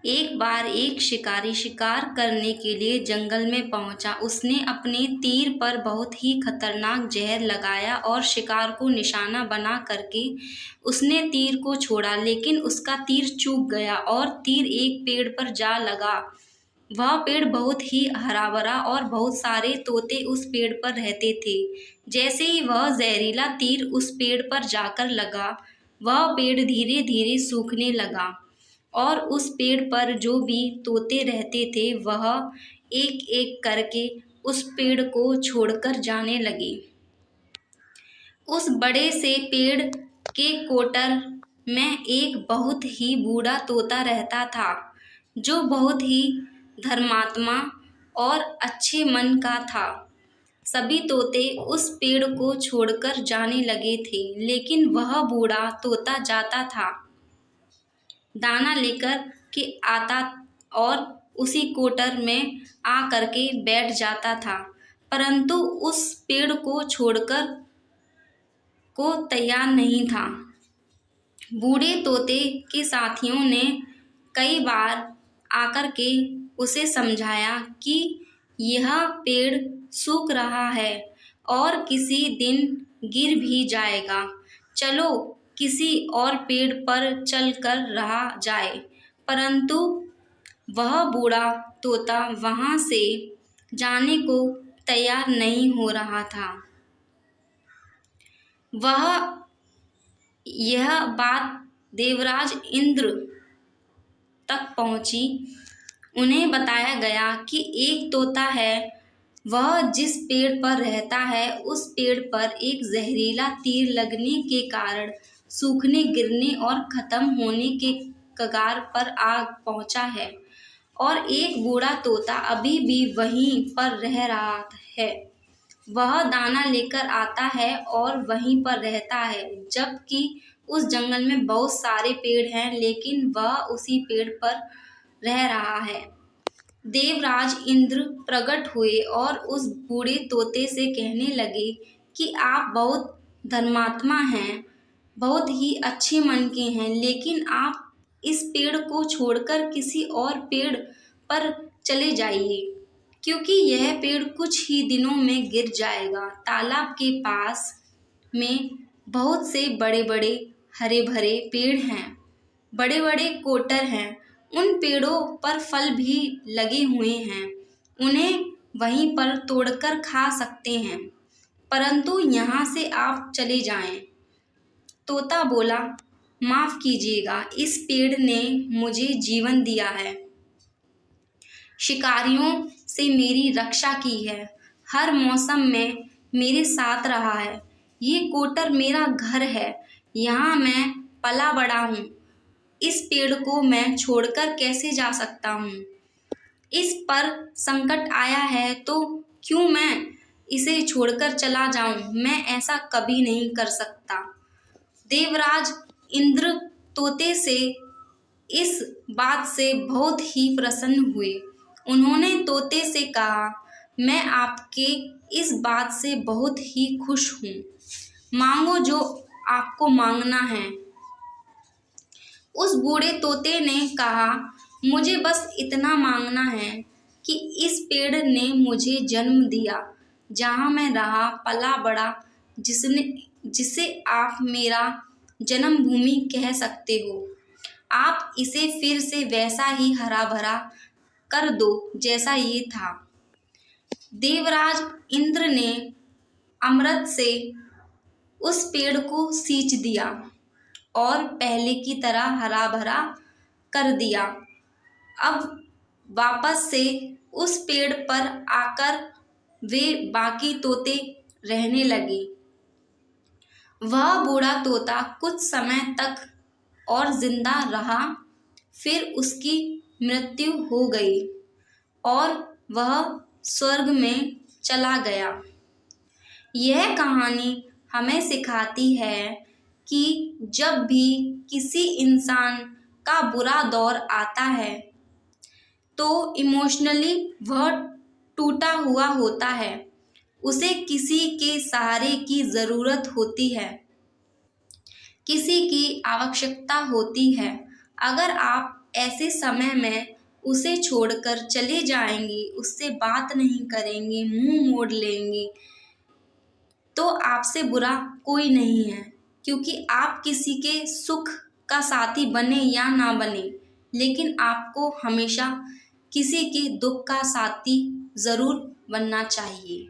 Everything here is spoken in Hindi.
एक बार एक शिकारी शिकार करने के लिए जंगल में पहुंचा। उसने अपने तीर पर बहुत ही खतरनाक जहर लगाया और शिकार को निशाना बना करके उसने तीर को छोड़ा, लेकिन उसका तीर चूक गया और तीर एक पेड़ पर जा लगा। वह पेड़ बहुत ही हरा भरा और बहुत सारे तोते उस पेड़ पर रहते थे। जैसे ही वह जहरीला तीर उस पेड़ पर जाकर लगा, वह पेड़ धीरे धीरे सूखने लगा और उस पेड़ पर जो भी तोते रहते थे वह एक एक करके उस पेड़ को छोड़कर जाने लगे। उस बड़े से पेड़ के कोटर में एक बहुत ही बूढ़ा तोता रहता था, जो बहुत ही धर्मात्मा और अच्छे मन का था। सभी तोते उस पेड़ को छोड़कर जाने लगे थे, लेकिन वह बूढ़ा तोता जाता था, दाना लेकर के आता और उसी कोटर में आ करके बैठ जाता था, परंतु उस पेड़ को छोड़कर को तैयार नहीं था। बूढ़े तोते के साथियों ने कई बार आकर के उसे समझाया कि यह पेड़ सूख रहा है और किसी दिन गिर भी जाएगा, चलो किसी और पेड़ पर चलकर रहा जाए। परंतु वह बूढ़ा तोता वहाँ से जाने को तैयार नहीं हो रहा था। यह बात देवराज इंद्र तक पहुँची। उन्हें बताया गया कि एक तोता है, वह जिस पेड़ पर रहता है उस पेड़ पर एक जहरीला तीर लगने के कारण सूखने, गिरने और खत्म होने के कगार पर आ पहुंचा है, और एक बूढ़ा तोता अभी भी वहीं पर रह रहा है। वह दाना लेकर आता है और वहीं पर रहता है, जबकि उस जंगल में बहुत सारे पेड़ हैं, लेकिन वह उसी पेड़ पर रह रहा है। देवराज इंद्र प्रकट हुए और उस बूढ़े तोते से कहने लगे कि आप बहुत धर्मात्मा हैं, बहुत ही अच्छे मन के हैं, लेकिन आप इस पेड़ को छोड़कर किसी और पेड़ पर चले जाइए, क्योंकि यह पेड़ कुछ ही दिनों में गिर जाएगा। तालाब के पास में बहुत से बड़े बड़े हरे भरे पेड़ हैं, बड़े बड़े कोटर हैं, उन पेड़ों पर फल भी लगे हुए हैं, उन्हें वहीं पर तोड़कर खा सकते हैं, परंतु यहाँ से आप चले जाएं। तोता बोला, माफ कीजिएगा, इस पेड़ ने मुझे जीवन दिया है, शिकारियों से मेरी रक्षा की है, हर मौसम में मेरे साथ रहा है, ये कोटर मेरा घर है, यहाँ मैं पला बड़ा हूँ, इस पेड़ को मैं छोड़कर कैसे जा सकता हूँ? इस पर संकट आया है तो क्यों मैं इसे छोड़कर चला जाऊं? मैं ऐसा कभी नहीं कर सकता। देवराज इंद्र तोते से इस बात से बहुत ही प्रसन्न हुए। उन्होंने तोते से कहा, मैं आपके इस बात से बहुत ही खुश हूँ, मांगो जो आपको मांगना है। उस बूढ़े तोते ने कहा, मुझे बस इतना मांगना है कि इस पेड़ ने मुझे जन्म दिया, जहाँ मैं रहा पला बड़ा, जिसे आप मेरा जन्मभूमि कह सकते हो, आप इसे फिर से वैसा ही हरा भरा कर दो जैसा ये था। देवराज इंद्र ने अमृत से उस पेड़ को सींच दिया और पहले की तरह हरा भरा कर दिया। अब वापस से उस पेड़ पर आकर वे बाकी तोते रहने लगे। वह बूढ़ा तोता कुछ समय तक और जिंदा रहा, फिर उसकी मृत्यु हो गई और वह स्वर्ग में चला गया। यह कहानी हमें सिखाती है कि जब भी किसी इंसान का बुरा दौर आता है तो इमोशनली वह टूटा हुआ होता है, उसे किसी के सहारे की ज़रूरत होती है, किसी की आवश्यकता होती है। अगर आप ऐसे समय में उसे छोड़कर चले जाएंगे, उससे बात नहीं करेंगे, मुंह मोड़ लेंगे, तो आपसे बुरा कोई नहीं है। क्योंकि आप किसी के सुख का साथी बने या ना बने, लेकिन आपको हमेशा किसी के दुख का साथी ज़रूर बनना चाहिए।